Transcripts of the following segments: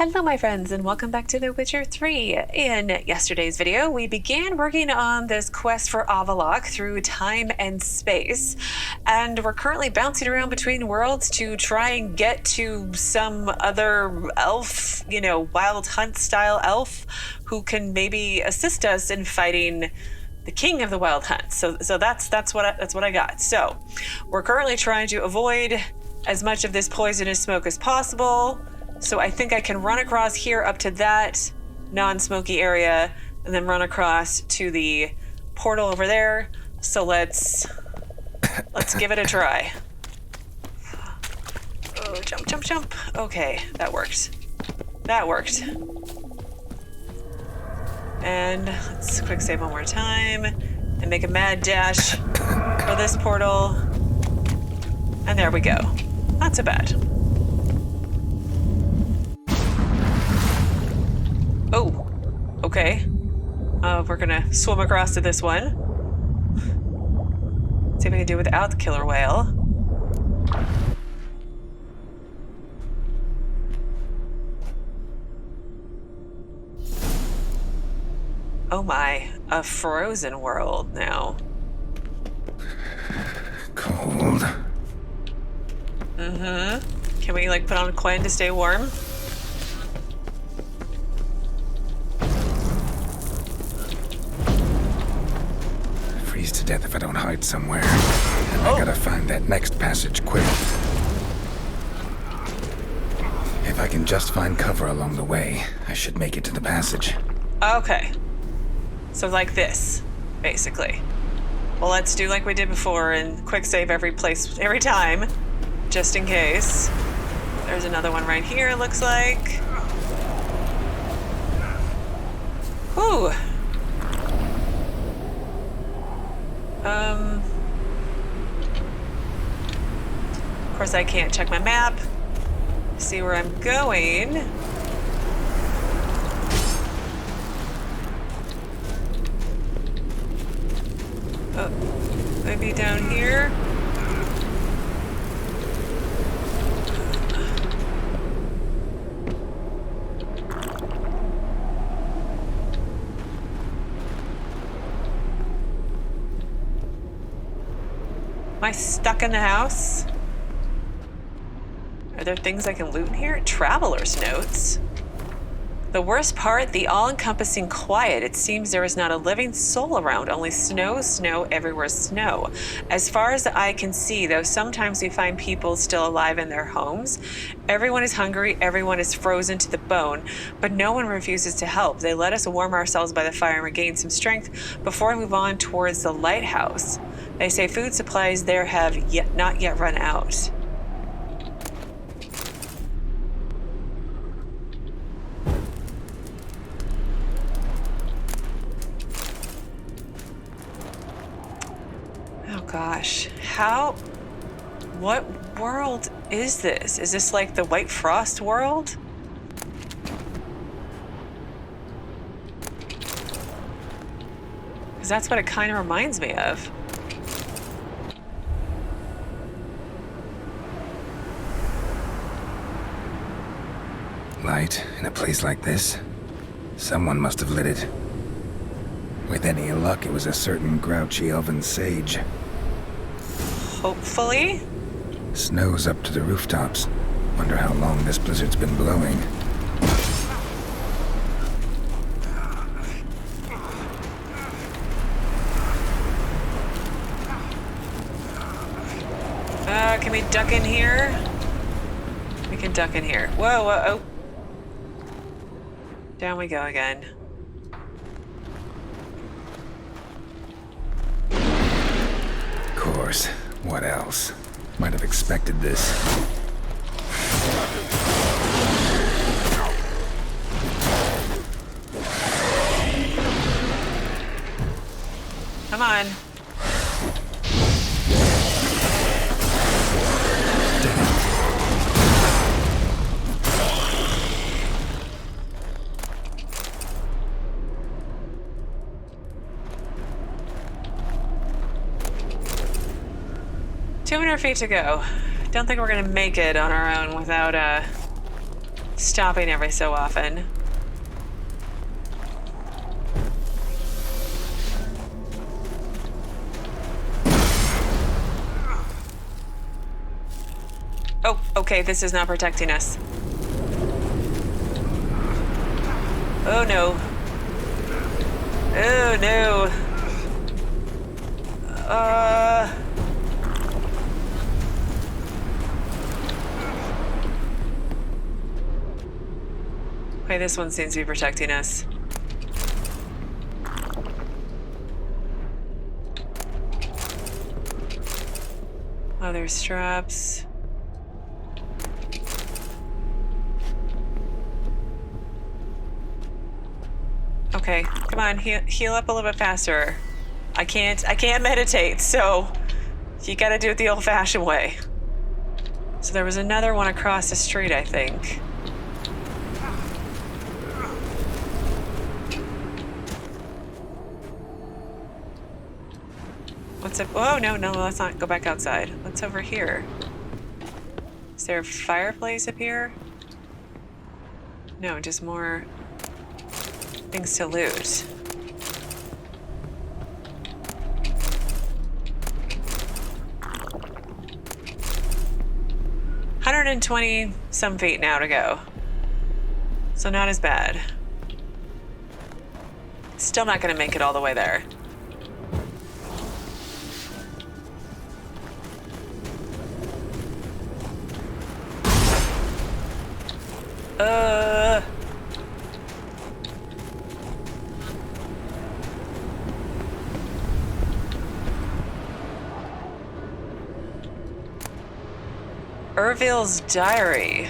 Hello my friends and welcome back to The Witcher 3. In yesterday's video, we began working on this quest for Avallac'h through time and space, and we're currently bouncing around between worlds to try and get to some other elf, wild hunt style elf who can maybe assist us in fighting the king of the wild hunt. So that's what I got. So we're currently trying to avoid as much of this poisonous smoke as possible. So I think I can run across here up to that non-smoky area and then run across to the portal over there. So let's give it a try. Oh, jump, jump, jump. Okay, that worked. That worked. And let's quick save one more time and make a mad dash for this portal. And there we go. Not so bad. Oh, okay. We're gonna swim across to this one. See if we can do it without the killer whale. Oh my, a frozen world now. Cold. Mm-hmm. Can we put on a coin to stay warm? Freeze to death if I don't hide somewhere. And I gotta find that next passage quick. If I can just find cover along the way, I should make it to the passage. Okay. So like this, basically. Well, let's do like we did before and quick save every time, just in case. There's another one right here, it looks like. Whew. Of course I can't check my map, see where I'm going. Maybe down here. Am I stuck in the house? Are there things I can loot in here? Traveler's notes. The worst part, the all-encompassing quiet. It seems there is not a living soul around, only snow, snow, everywhere snow. As far as the eye can see, though sometimes we find people still alive in their homes, everyone is hungry, everyone is frozen to the bone, but no one refuses to help. They let us warm ourselves by the fire and regain some strength before we move on towards the lighthouse. They say food supplies there have not yet run out. Gosh, what world is this? Is this like the White Frost world? Because that's what it kind of reminds me of. Light in a place like this? Someone must have lit it. With any luck, it was a certain grouchy elven sage. Hopefully. Snow's up to the rooftops. Wonder how long this blizzard's been blowing. Can we duck in here? We can duck in here. Whoa, whoa, oh. Down we go again. Of course. What else? Might have expected this. Come on. $200 feet to go. Don't think we're gonna make it on our own without stopping every so often. Oh, okay, this is not protecting us. Oh no. Oh no. Okay, this one seems to be protecting us. Oh, there's straps. Okay, come on, heal up a little bit faster. I can't meditate, so you gotta do it the old-fashioned way. So there was another one across the street, I think. What's up? Oh, no, let's not go back outside. What's over here? Is there a fireplace up here? No, just more things to loot. $120 some feet now to go. So not as bad. Still not gonna make it all the way there. Ervyl's diary.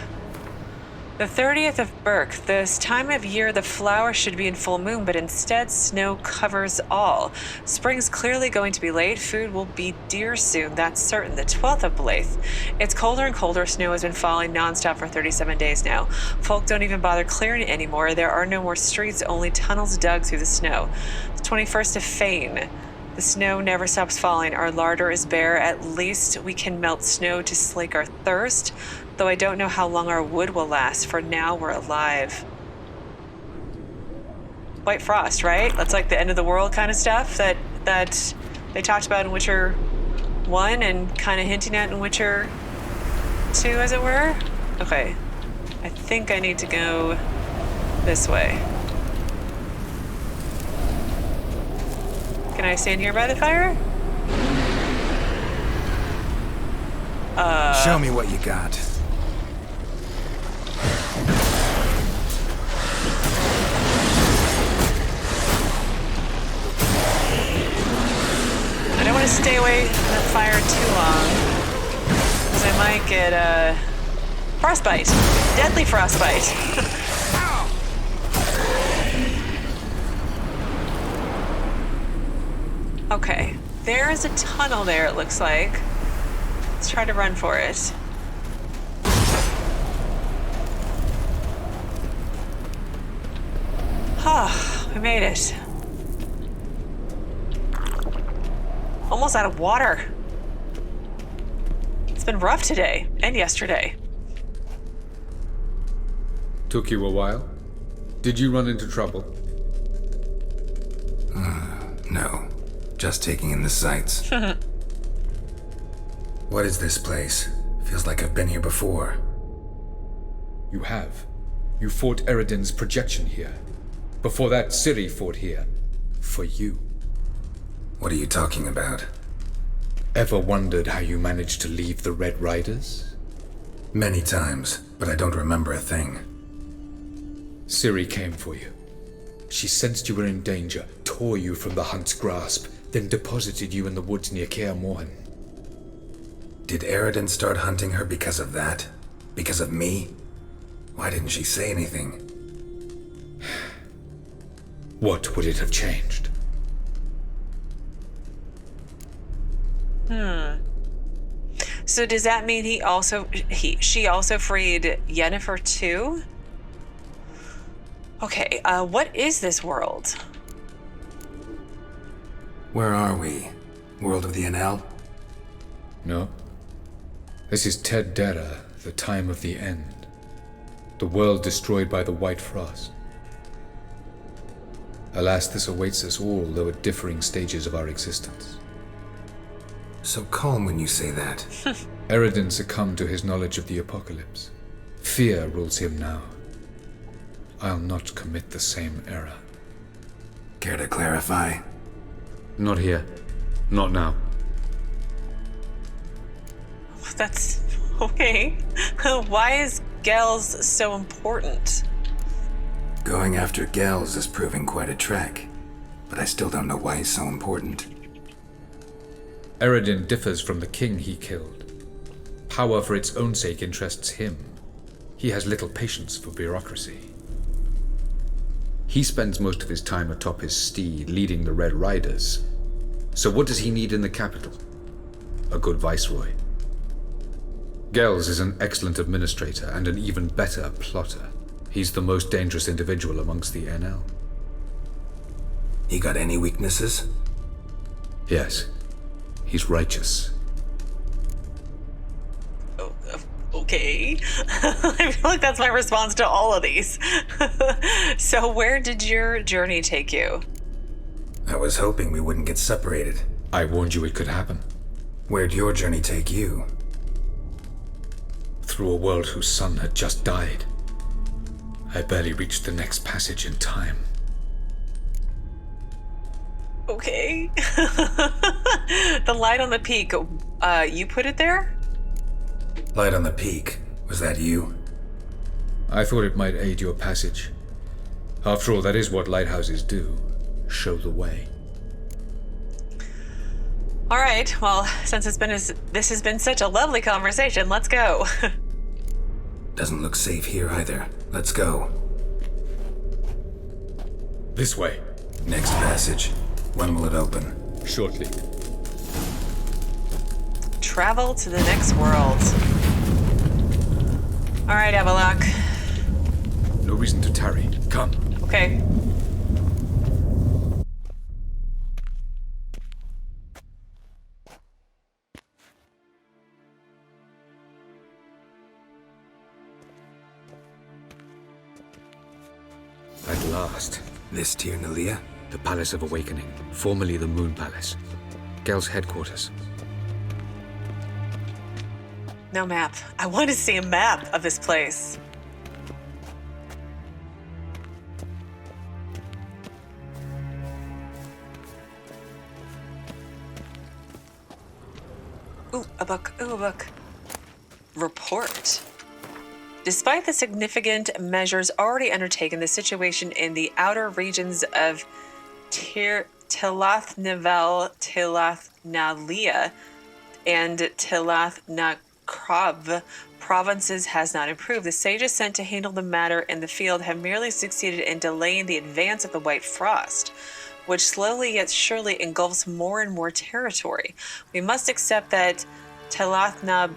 The 30th of Breacc. This time of year the flowers should be in full moon, but instead snow covers all. Spring's clearly going to be late. Food will be dear soon, that's certain. The 12th of Blythe. It's colder and colder. Snow has been falling nonstop for 37 days now. Folk don't even bother clearing it anymore. There are no more streets, only tunnels dug through the snow. The 21st of Fane. The snow never stops falling. Our larder is bare. At least we can melt snow to slake our thirst, though I don't know how long our wood will last. For now, we're alive. White frost, right? That's like the end of the world kind of stuff that they talked about in Witcher 1 and kind of hinting at in Witcher 2, as it were. Okay. I think I need to go this way. Can I stand here by the fire? Show me what you got. I don't want to stay away from the fire too long, because I might get frostbite. Deadly frostbite. Okay, there's a tunnel there, it looks like. Let's try to run for it. Ah, we made it. Almost out of water. It's been rough today and yesterday. Took you a while? Did you run into trouble? No. Just taking in the sights. What is this place? Feels like I've been here before. You have. You fought Eredin's projection here. Before that, Ciri fought here. For you. What are you talking about? Ever wondered how you managed to leave the Red Riders? Many times, but I don't remember a thing. Ciri came for you. She sensed you were in danger, tore you from the Hunt's grasp, then deposited you in the woods near Kaer Morhen. Did Eredin start hunting her because of that? Because of me? Why didn't she say anything? What would it have changed? So does that mean she also freed Yennefer too? Okay, what is this world? Where are we? World of the Enel? No. This is Ted Dera, the time of the end. The world destroyed by the White Frost. Alas, this awaits us all, though at differing stages of our existence. So calm when you say that. Eredin succumbed to his knowledge of the apocalypse. Fear rules him now. I'll not commit the same error. Care to clarify? Not here. Not now. That's okay. Why is Gels so important? Going after Gels is proving quite a trek, but I still don't know why he's so important. Eredin differs from the king he killed. Power for its own sake interests him. He has little patience for bureaucracy. He spends most of his time atop his steed, leading the Red Riders. So what does he need in the capital? A good viceroy. Gels is an excellent administrator and an even better plotter. He's the most dangerous individual amongst the NL. He got any weaknesses? Yes. He's righteous. Okay. I feel like that's my response to all of these. So where did your journey take you? I was hoping we wouldn't get separated. I warned you it could happen. Where'd your journey take you? Through a world whose son had just died. I barely reached the next passage in time. Okay. The light on the peak, you put it there? Light on the peak. Was that you? I thought it might aid your passage. After all, that is what lighthouses do. Show the way. All right, well, since this has been such a lovely conversation, let's go. Doesn't look safe here either. Let's go. This way. Next passage. When will it open? Shortly. Travel to the next world. All right, Avallac'h. No reason to tarry. Come. Okay. At last. This Tirnalia? The Palace of Awakening, formerly the Moon Palace. Gel's headquarters. No map. I want to see a map of this place. Ooh, a book. Ooh, a book. Report. Despite the significant measures already undertaken, the situation in the outer regions of Tilath-Nevel, Tilath-Nalia, and Tilath-Nakrab provinces has not improved. The sages sent to handle the matter in the field have merely succeeded in delaying the advance of the White Frost, which slowly yet surely engulfs more and more territory. We must accept that Tilath-Nab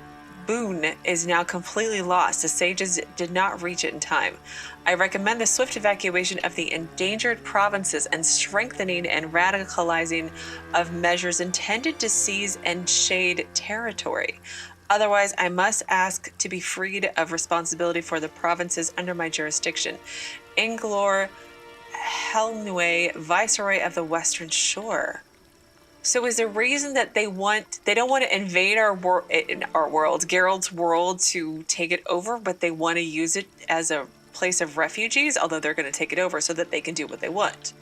Boone is now completely lost. The sages did not reach it in time. I recommend the swift evacuation of the endangered provinces and strengthening and radicalizing of measures intended to seize and shade territory. Otherwise, I must ask to be freed of responsibility for the provinces under my jurisdiction. Inglor Helnue, Viceroy of the Western Shore. So is the reason that they don't want to invade our world, Geralt's world, to take it over, but they want to use it as a place of refugees, although they're going to take it over so that they can do what they want.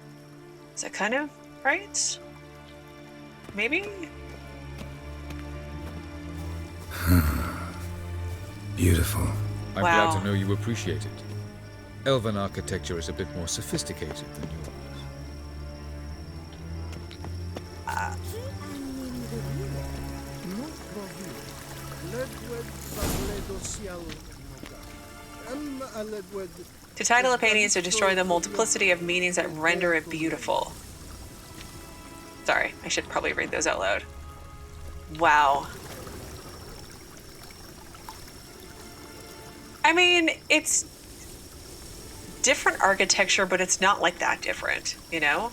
Is that kind of right? Maybe? Beautiful. I'm Wow. glad to know you appreciate it. Elven architecture is a bit more sophisticated than yours. To title a painting is to destroy the multiplicity of meanings that render it beautiful. Sorry, I should probably read those out loud. Wow. I mean, it's different architecture, but it's not like that different, you know?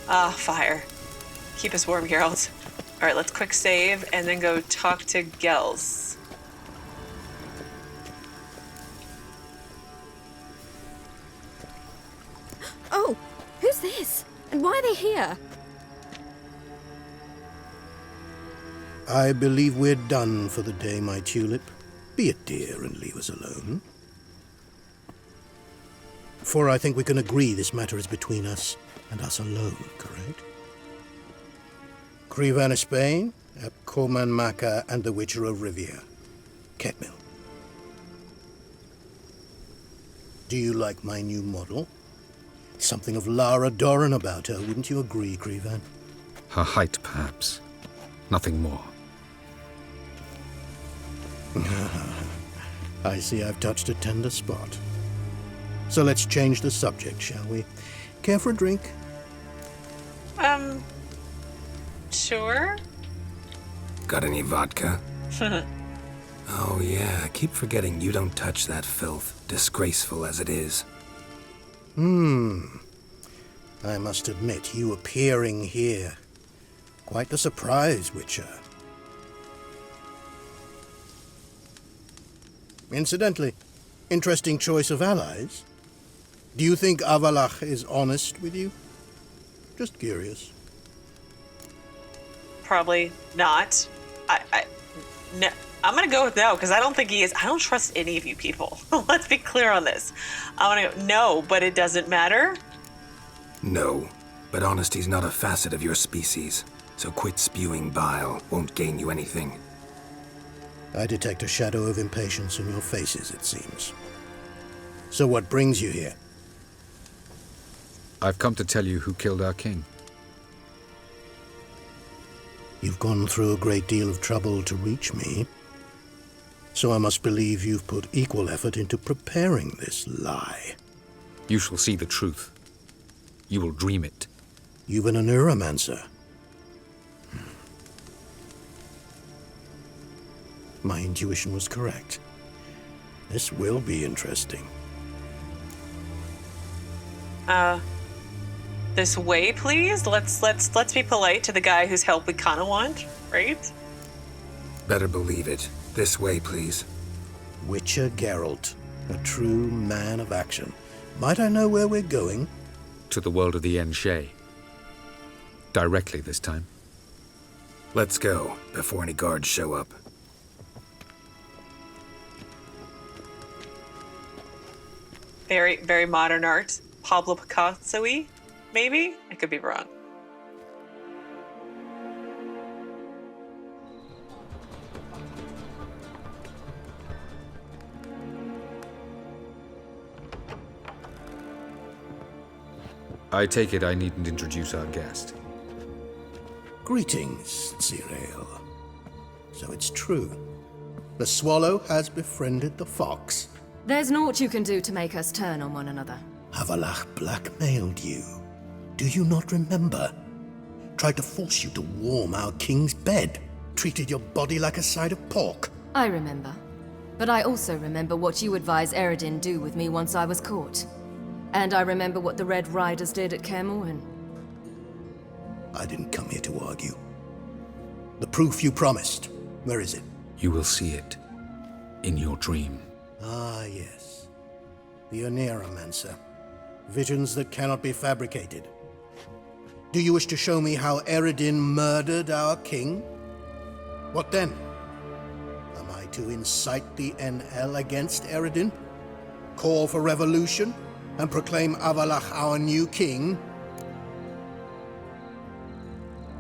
Ah, fire. Keep us warm, Geralt. All right, let's quick save and then go talk to Gels. is? And why are they here? I believe we're done for the day, my tulip. Be a dear and leave us alone. For I think we can agree this matter is between us and us alone, correct? Crivan of Spain, Coman Maca, and the Witcher of Rivia. Ketmil. Do you like my new model? Something of Lara Doran about her, wouldn't you agree, Crivan? Her height, perhaps. Nothing more. I see I've touched a tender spot. So let's change the subject, shall we? Care for a drink? Sure. Got any vodka? Oh yeah, I keep forgetting you don't touch that filth, disgraceful as it is. I must admit, you appearing here. Quite the surprise, Witcher. Incidentally, interesting choice of allies. Do you think Avallac'h is honest with you? Just curious. Probably not. No, I'm gonna go with no, because I don't think he is. I don't trust any of you people. Let's be clear on this. I'm gonna go no, but it doesn't matter. No, but honesty's not a facet of your species, so quit spewing bile. Won't gain you anything. I detect a shadow of impatience in your faces, it seems. So what brings you here? I've come to tell you who killed our king. You've gone through a great deal of trouble to reach me. So I must believe you've put equal effort into preparing this lie. You shall see the truth. You will dream it. You've been a neuromancer. My intuition was correct. This will be interesting. This way, please. Let's be polite to the guy whose help we kind of want, right? Better believe it. This way, please. Witcher Geralt, a true man of action. Might I know where we're going? To the world of the Enshay. Directly this time. Let's go, before any guards show up. Very, very modern art. Pablo Picasso-y, maybe? I could be wrong. I take it I needn't introduce our guest. Greetings, Zireal. So it's true. The swallow has befriended the fox. There's naught you can do to make us turn on one another. Avallac'h blackmailed you. Do you not remember? Tried to force you to warm our king's bed. Treated your body like a side of pork. I remember. But I also remember what you advised Eredin do with me once I was caught. And I remember what the Red Riders did at Kaer Morhen. I didn't come here to argue. The proof you promised, where is it? You will see it. In your dream. Ah, yes. The Oneiromancer. Visions that cannot be fabricated. Do you wish to show me how Eredin murdered our king? What then? Am I to incite the NL against Eredin? Call for revolution? And proclaim Avallac'h our new king?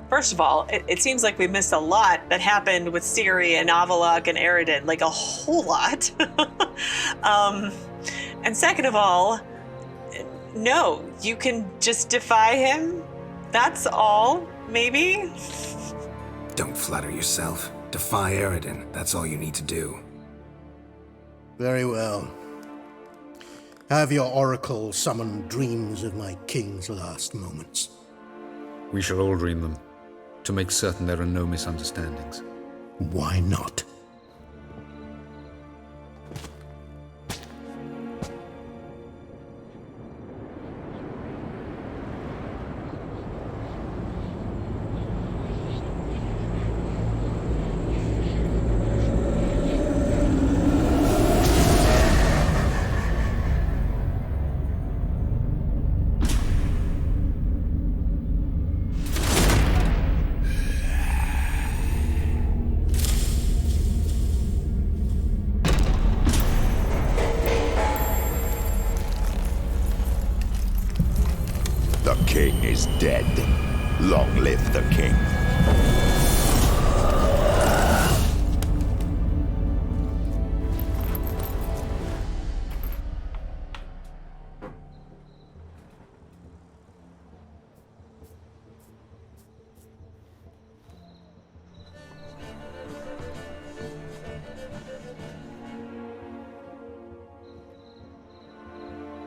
First of all, it seems like we missed a lot that happened with Ciri and Avallac'h and Eredin, like a whole lot. And second of all, no, you can just defy him. That's all, maybe? Don't flatter yourself. Defy Eredin. That's all you need to do. Very well. Have your oracle summon dreams of my king's last moments. We shall all dream them, to make certain there are no misunderstandings. Why not? dead. Long live the king.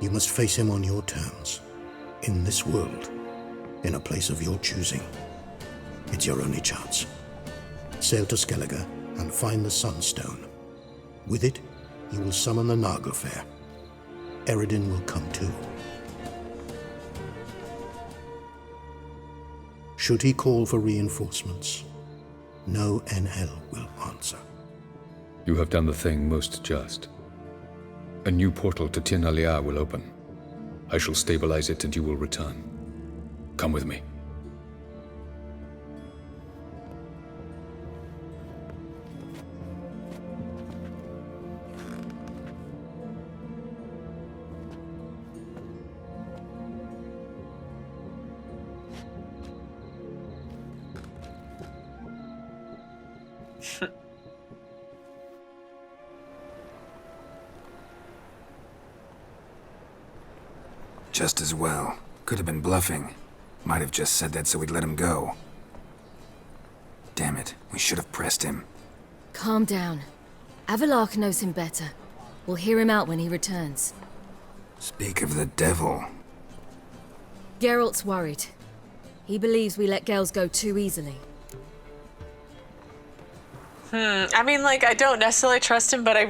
You must face him on your terms. In this world. In a place of your choosing. It's your only chance. Sail to Skellige and find the Sunstone. With it, you will summon the Naga Fair. Eredin will come too. Should he call for reinforcements, no NL will answer. You have done the thing most just. A new portal to Tir-na-Liar will open. I shall stabilize it and you will return. Come with me. Just as well. Could have been bluffing. Might have just said that so we'd let him go. Damn it, we should have pressed him. Calm down. Avallac'h knows him better. We'll hear him out when he returns. Speak of the devil. Geralt's worried. He believes we let girls go too easily. I mean, like, I don't necessarily trust him, but I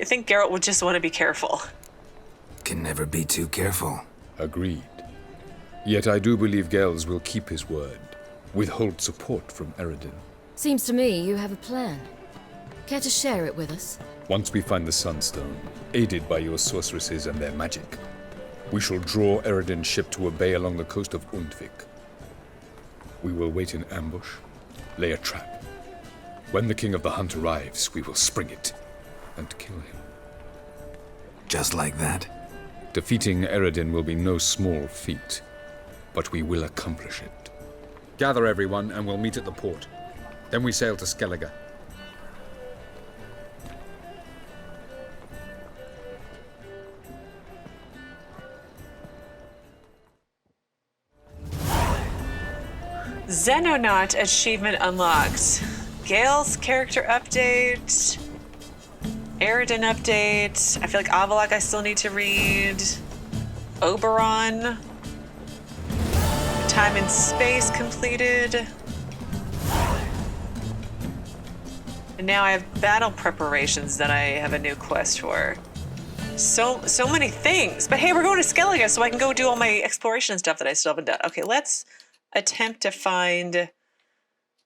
think Geralt would just want to be careful. Can never be too careful. Agreed. Yet I do believe Gels will keep his word. Withhold support from Eredin. Seems to me you have a plan. Care to share it with us? Once we find the Sunstone, aided by your sorceresses and their magic, we shall draw Eredin's ship to a bay along the coast of Undvik. We will wait in ambush, lay a trap. When the King of the Hunt arrives, we will spring it and kill him. Just like that? Defeating Eredin will be no small feat, but we will accomplish it. Gather everyone and we'll meet at the port. Then we sail to Skellige. Xenonaut achievement unlocked. Gale's character update. Eredin update. I feel like Avallac'h I still need to read. Auberon. Time and space completed. And now I have battle preparations that I have a new quest for. So many things. But hey, we're going to Skellige so I can go do all my exploration stuff that I still haven't done. Okay, let's attempt to find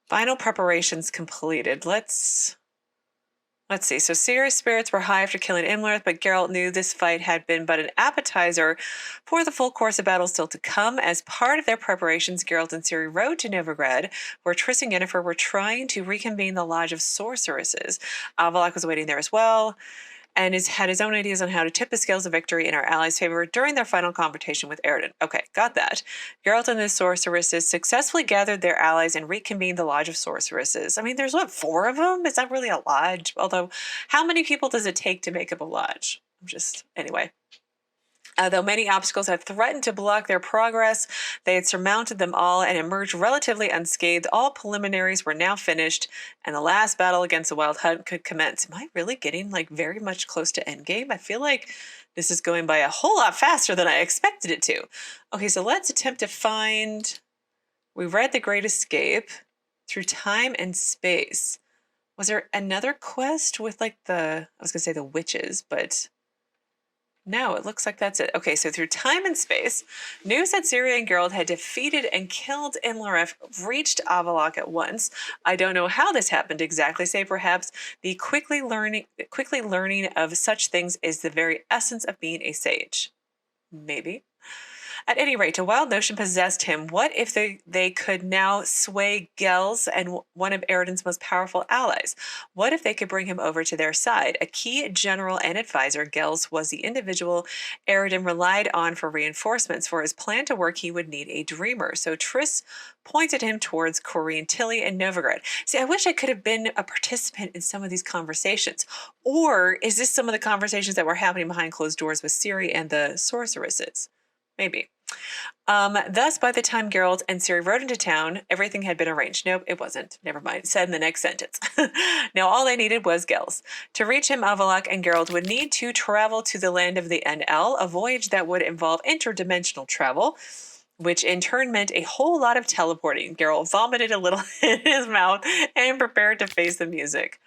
final preparations completed. Let's see. So Ciri's spirits were high after killing Imlerith, but Geralt knew this fight had been but an appetizer for the full course of battle still to come. As part of their preparations, Geralt and Ciri rode to Novigrad, where Triss and Yennefer were trying to reconvene the Lodge of Sorceresses. Avallac'h was waiting there as well, and had his own ideas on how to tip the scales of victory in our allies' favor during their final confrontation with Eredin. Okay, got that. Geralt and the Sorceresses successfully gathered their allies and reconvened the Lodge of Sorceresses. I mean, there's what, 4 of them? Is that really a lodge? Although, how many people does it take to make up a lodge? Anyway. Though many obstacles had threatened to block their progress, they had surmounted them all and emerged relatively unscathed. All preliminaries were now finished, and the last battle against the Wild Hunt could commence. Am I really getting, like, very much close to endgame? I feel like this is going by a whole lot faster than I expected it to. Okay, so let's attempt to find... We read The Great Escape through time and space. Was there another quest with, like, I was going to say the witches, but... No, it looks like that's it. Okay, so through time and space, news that Ciri and Geralt had defeated and killed Imlerith reached Avallac'h at once. I don't know how this happened exactly, say perhaps the quickly learning of such things is the very essence of being a sage. Maybe. At any rate, a wild notion possessed him. What if they could now sway Gels and one of Eredin's most powerful allies? What if they could bring him over to their side? A key general and advisor, Gels was the individual Eredin relied on for reinforcements. For his plan to work, he would need a dreamer. So Triss pointed him towards Lau-Antille and Novigrad. See, I wish I could have been a participant in some of these conversations. Or is this some of the conversations that were happening behind closed doors with Ciri and the sorceresses? Maybe. Thus, by the time Geralt and Ciri rode into town, everything had been arranged. Nope, it wasn't. Never mind. Said in the next sentence. Now, all they needed was Gels. To reach him, Avallac'h and Geralt would need to travel to the land of the NL, a voyage that would involve interdimensional travel, which in turn meant a whole lot of teleporting. Geralt vomited a little in his mouth and prepared to face the music.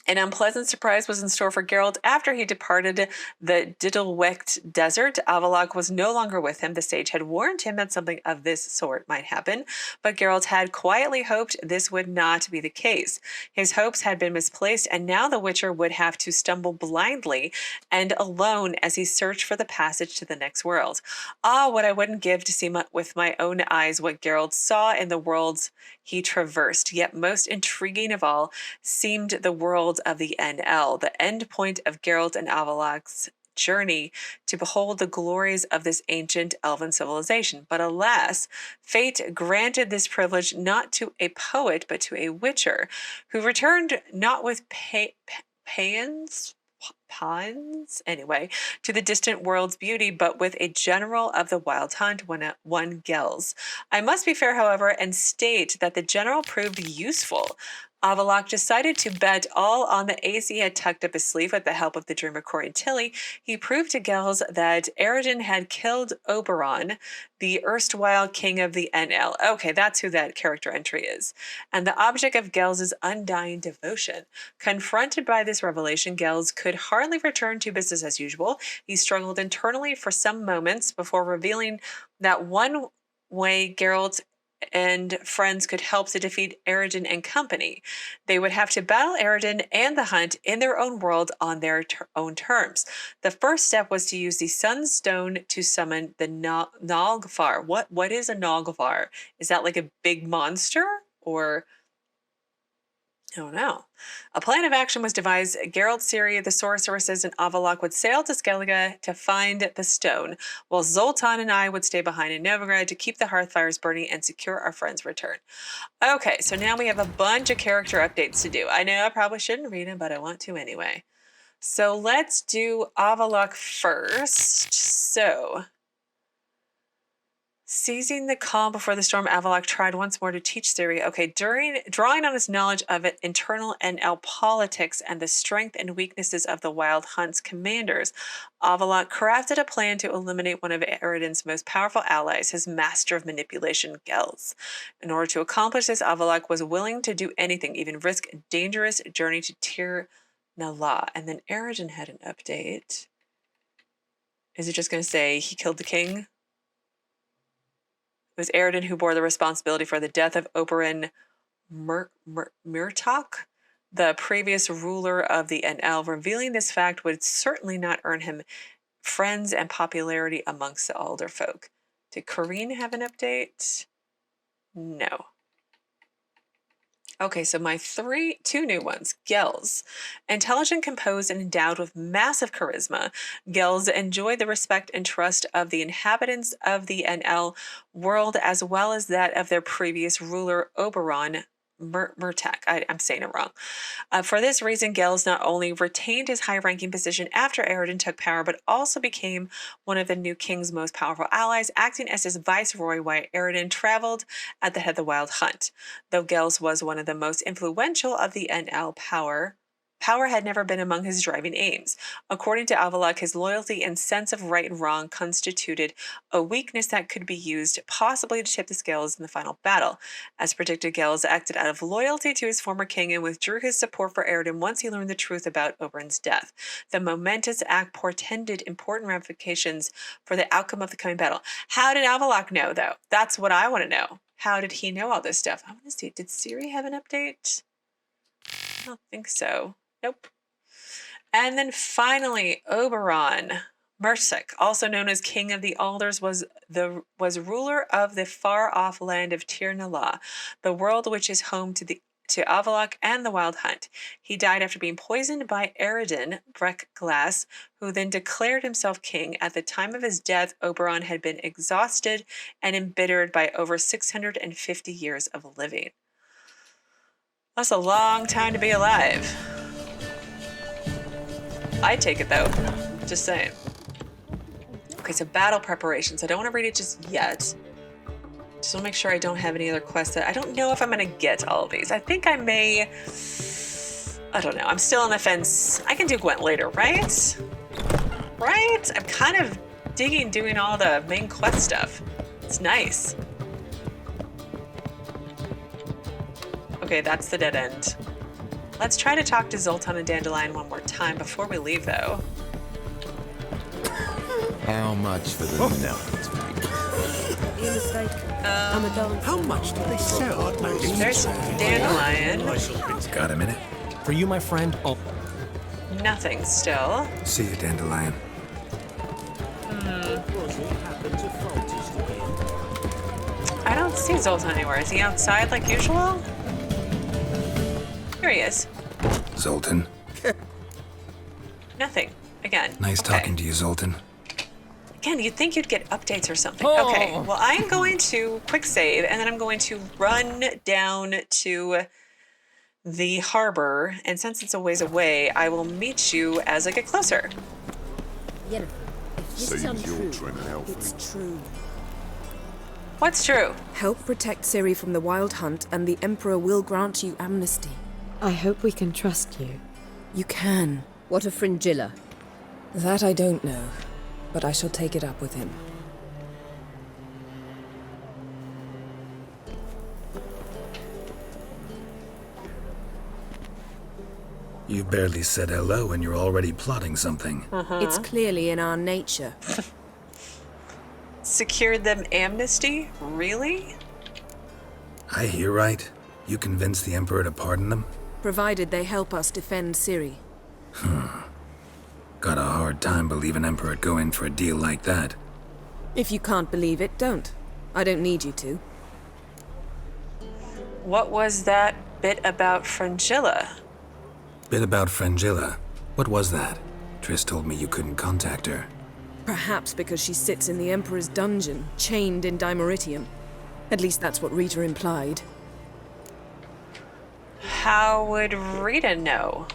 An unpleasant surprise was in store for Geralt after he departed the Diddlewecht desert. Avallac'h was no longer with him. The sage had warned him that something of this sort might happen, but Geralt had quietly hoped this would not be the case. His hopes had been misplaced, and now the Witcher would have to stumble blindly and alone as he searched for the passage to the next world. Ah, what I wouldn't give to see with my own eyes what Geralt saw in the worlds he traversed. Yet most intriguing of all seemed the world of the NL, the end point of Geralt and Avallac'h's journey to behold the glories of this ancient elven civilization. But alas, fate granted this privilege not to a poet, but to a witcher, who returned not with pawns, anyway, to the distant world's beauty, but with a general of the Wild Hunt, one Gels. I must be fair, however, and state that the general proved useful. Avallac'h decided to bet all on the ace he had tucked up his sleeve with the help of the dreamer Lau-Antille. He proved to Gels that Eredin had killed Auberon, the erstwhile king of the NL. Okay, that's who that character entry is. And the object of Gels' undying devotion. Confronted by this revelation, Gels could hardly return to business as usual. He struggled internally for some moments before revealing that one way Geralt and friends could help to defeat Eredin and company. They would have to battle Eredin and the Hunt in their own world on their own terms. The first step was to use the Sunstone to summon the Naglfar. What is a Naglfar? Is that like a big monster? Or I don't know. A plan of action was devised. Geralt, Ciri, the sorceresses, and Avallac'h would sail to Skellige to find the stone, while Zoltan and I would stay behind in Novigrad to keep the hearthfires burning and secure our friend's return. Okay, so now we have a bunch of character updates to do. I know I probably shouldn't read them, but I want to anyway. So let's do Avallac'h first. So, seizing the calm before the storm, Avallac'h tried once more to teach Ciri. Okay, drawing on his knowledge of internal NL politics and the strength and weaknesses of the Wild Hunt's commanders, Avallac'h crafted a plan to eliminate one of Eredin's most powerful allies, his master of manipulation, Gels. In order to accomplish this, Avallac'h was willing to do anything, even risk a dangerous journey to Tir Nala. And then Eredin had an update. Is it just going to say he killed the king? It was Eredin who bore the responsibility for the death of Auberon Muiratach, the previous ruler of the NL. Revealing this fact would certainly not earn him friends and popularity amongst the older folk. Did Corinne have an update? No. Okay, so my two new ones. Gels. Intelligent, composed, and endowed with massive charisma, Gels enjoyed the respect and trust of the inhabitants of the NL world as well as that of their previous ruler, Auberon Muiratach. I'm saying it wrong. For this reason, Gels not only retained his high-ranking position after Eredin took power, but also became one of the new king's most powerful allies, acting as his viceroy while Eredin traveled at the head of the Wild Hunt. Though Gels was one of the most influential of the NL power had never been among his driving aims. According to Avallac'h, his loyalty and sense of right and wrong constituted a weakness that could be used possibly to tip the scales in the final battle. As predicted, Gels acted out of loyalty to his former king and withdrew his support for Eredin once he learned the truth about Oberon's death. The momentous act portended important ramifications for the outcome of the coming battle. How did Avallac'h know, though? That's what I want to know. How did he know all this stuff? I want to see. Did Ciri have an update? I don't think so. Nope. And then finally, Auberon. Muiratach, also known as King of the Alders, was ruler of the far-off land of Cirilla, the world which is home to Avallac'h and the Wild Hunt. He died after being poisoned by Eredin, Breacc Glas, who then declared himself king. At the time of his death, Auberon had been exhausted and embittered by over 650 years of living. That's a long time to be alive. I'd take it, though. Just saying. Okay, so battle preparations. I don't want to read it just yet. Just want to make sure I don't have any other quests that I don't know if I'm going to get all of these. I think I may. I don't know. I'm still on the fence. I can do Gwent later, right? Right? I'm kind of digging doing all the main quest stuff. It's nice. Okay, that's the dead end. Let's try to talk to Zoltan and Dandelion one more time before we leave, though. How much for the nuts? How much do they sell? There's Dandelion. Got a minute? For you, my friend, oh. Nothing still. See you, Dandelion. I don't see Zoltan anywhere. Is he outside like usual? Here he is. Zoltan. Nothing. Again. Nice Okay. talking to you, Zoltan. Again, you'd think you'd get updates or something. Oh. Okay, well, I'm going to quick save, and then I'm going to run down to the harbor, and since it's a ways away, I will meet you as I get closer. Yennefer, if this is Seems you're untrue, trying to help it's true. What's true? Help protect Ciri from the Wild Hunt, and the Emperor will grant you amnesty. I hope we can trust you. You can. What of Fringilla? That I don't know, but I shall take it up with him. You've barely said hello and you're already plotting something. It's clearly in our nature. Secured them amnesty? Really? I hear right. You convinced the Emperor to pardon them? Provided they help us defend Ciri. Got a hard time believing Emperor'd go in for a deal like that. If you can't believe it, don't. I don't need you to. What was that bit about Fringilla? Bit about Fringilla. What was that? Triss told me you couldn't contact her. Perhaps because she sits in the Emperor's dungeon, chained in Dimeritium. At least that's what Rita implied. How would Rita know?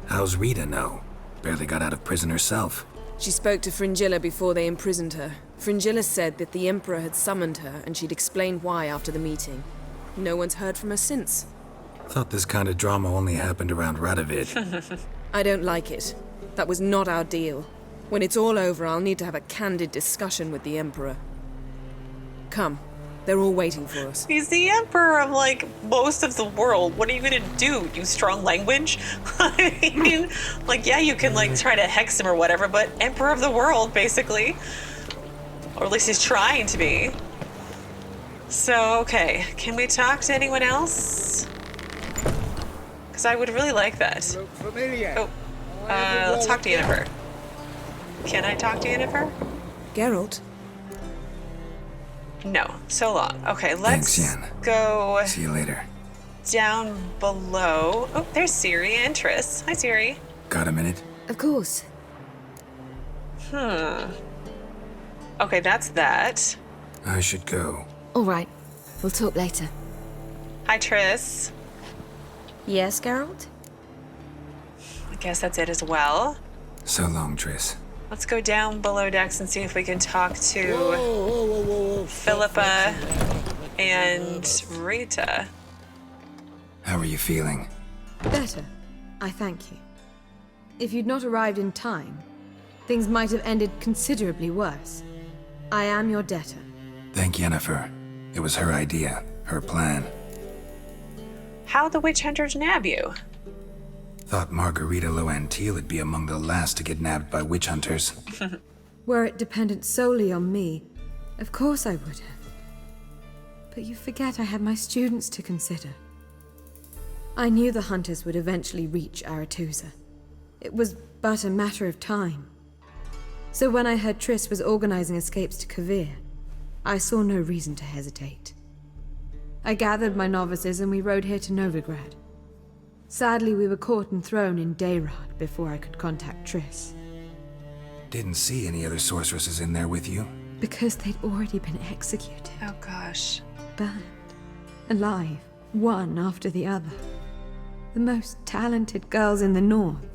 How's Rita know? Barely got out of prison herself. She spoke to Fringilla before they imprisoned her. Fringilla said that the Emperor had summoned her, and she'd explained why after the meeting. No one's heard from her since. Thought this kind of drama only happened around Radovid. I don't like it. That was not our deal. When it's all over, I'll need to have a candid discussion with the Emperor. Come. They're all waiting for us. He's the emperor of, like, most of the world. What are you gonna do? Use strong language? I mean, like, yeah, you can, like, try to hex him or whatever, but emperor of the world, basically. Or at least he's trying to be. So, okay. Can we talk to anyone else? Because I would really like that. Oh, let's talk to Yennefer. Can I talk to Yennefer? Geralt? No, so long. Okay, let's Thanks, Yen. go See you later. down below. Oh, there's Ciri and Triss. Hi, Ciri. Got a minute? Of course. Okay, that's that. I should go. All right. We'll talk later. Hi, Triss. Yes, Geralt? I guess that's it as well. So long, Triss. Let's go down below decks and see if we can talk to Philippa and Rita. How are you feeling? Better. I thank you. If you'd not arrived in time, things might have ended considerably worse. I am your debtor. Thank Yennefer. It was her idea, her plan. How'd the witch hunters nab you? Thought Margarita Lau-Antille would be among the last to get nabbed by witch hunters. Were it dependent solely on me, of course I would have. But you forget I had my students to consider. I knew the hunters would eventually reach Aretusa. It was but a matter of time. So when I heard Triss was organizing escapes to Kavir, I saw no reason to hesitate. I gathered my novices and we rode here to Novigrad. Sadly, we were caught and thrown in Dayrad before I could contact Triss. Didn't see any other sorceresses in there with you? Because they'd already been executed. Oh gosh. Burned. Alive. One after the other. The most talented girls in the north.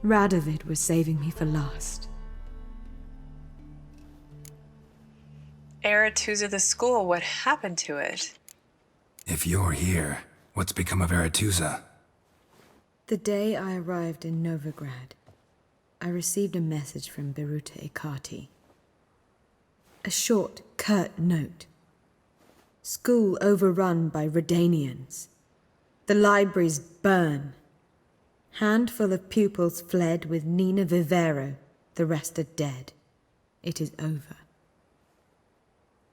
Radovid was saving me for last. Aretuza the school, what happened to it? If you're here, what's become of Aretuza? The day I arrived in Novigrad, I received a message from Biruta Icarti. A short, curt note. School overrun by Redanians. The libraries burn. Handful of pupils fled with Nina Vivero. The rest are dead. It is over.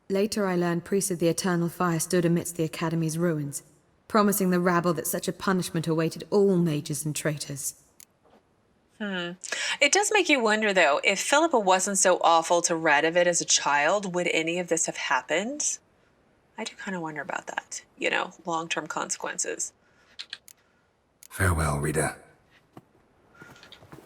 Later I learned priests of the Eternal Fire stood amidst the Academy's ruins, promising the rabble that such a punishment awaited all mages and traitors. It does make you wonder, though, if Philippa wasn't so awful to Radovid as a child, would any of this have happened? I do kind of wonder about that. You know, long-term consequences. Farewell, Rita.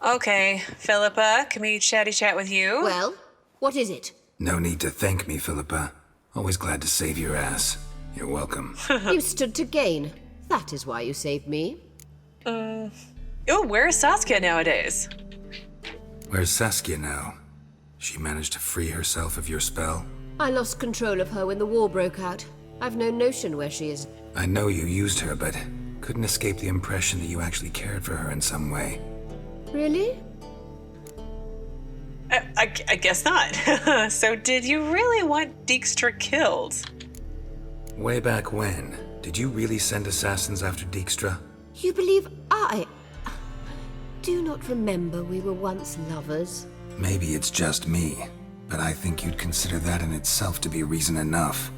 Okay, Philippa, can we chatty chat with you? Well, what is it? No need to thank me, Philippa. Always glad to save your ass. You're welcome. You stood to gain. That is why you saved me. Oh, where's Saskia nowadays? Where's Saskia now? She managed to free herself of your spell? I lost control of her when the war broke out. I've no notion where she is. I know you used her, but couldn't escape the impression that you actually cared for her in some way. Really? I guess not. So did you really want Dijkstra killed? Way back when, did you really send assassins after Dijkstra? You believe I do not remember we were once lovers? Maybe it's just me, but I think you'd consider that in itself to be reason enough.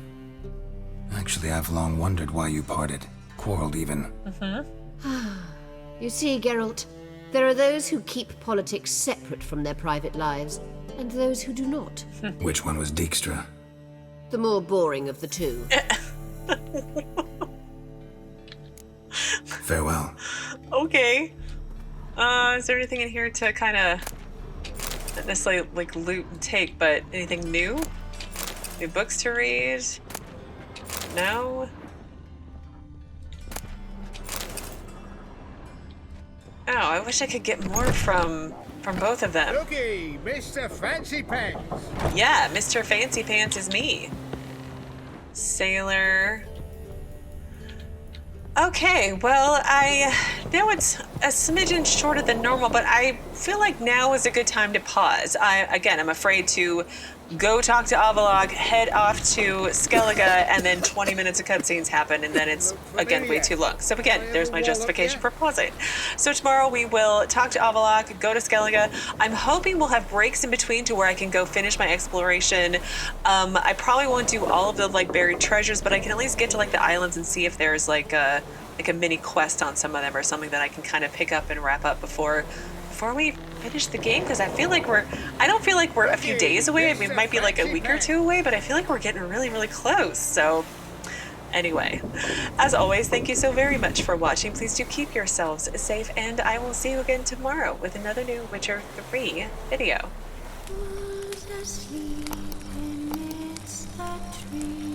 Actually, I've long wondered why you parted. Quarreled even. You see, Geralt, there are those who keep politics separate from their private lives, and those who do not. Which one was Dijkstra? The more boring of the two. Farewell. Okay. Is there anything in here to kind of, not necessarily like loot and take, but anything new? New books to read? No? Oh, I wish I could get more from both of them. Okay, Mr. Fancy Pants. Yeah, Mr. Fancy Pants is me. Sailor. Okay, well, I know it's a smidgen shorter than normal, but I feel like now is a good time to pause. I'm afraid to go talk to Avallac'h, head off to Skellige, and then 20 minutes of cutscenes happen, and then it's, again, way too long. So again, there's my justification for pausing. So tomorrow we will talk to Avallac'h, go to Skellige. I'm hoping we'll have breaks in between to where I can go finish my exploration. I probably won't do all of the, like, buried treasures, but I can at least get to, like, the islands and see if there's, like a mini quest on some of them or something that I can kind of pick up and wrap up before we finish the game, because I don't feel like we're a few days away. I mean, it might be like a week or two away, but I feel like we're getting really, really close. So anyway, as always, thank you so very much for watching. Please do keep yourselves safe, and I will see you again tomorrow with another new Witcher 3 video. Was asleep amidst that tree.